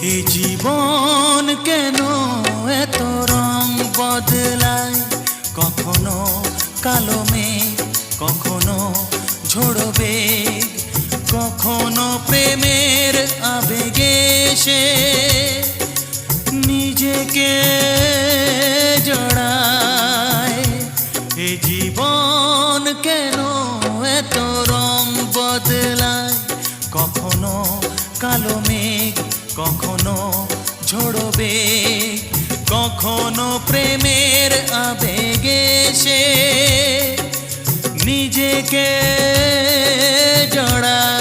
এ জীবন কেন এত রং বদলায়, কখনো কালো মেঘ, কখনো ঝোড়ো বেগ, কখনো প্রেমের আবেগে সে নিজেকে জড়ায়। এ জীবন কেন এত রং বদলায়, কখনো কালো মেঘ, কখনো ঝোড়ো বেগ, কখনো প্রেমের আবেগে সে নিজেকে জড়ায়।